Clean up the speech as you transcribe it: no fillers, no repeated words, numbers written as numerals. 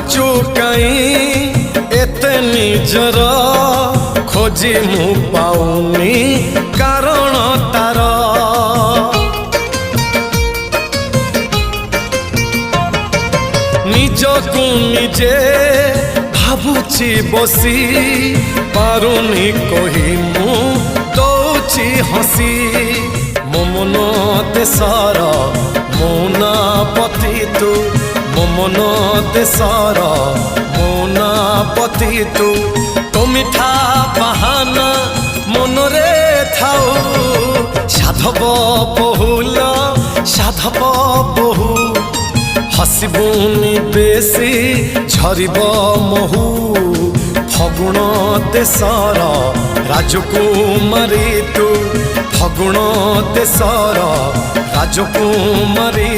भाबुचु कहीं एते निजर खोजी मु पाउनी कारण तार निजकु निजे भाबुची बसी पारुनी कही मु दौची हसी मो मन देशर मौना पति तू मो मन देशर मौना पति तू तो मिठा बाहाना मनरे थाऊ साधव बहुल साधव बहु हसबुनी बेसी झरिब महू फगुण देशर राजकुमारी तू फगुण देशर राजकुमारी।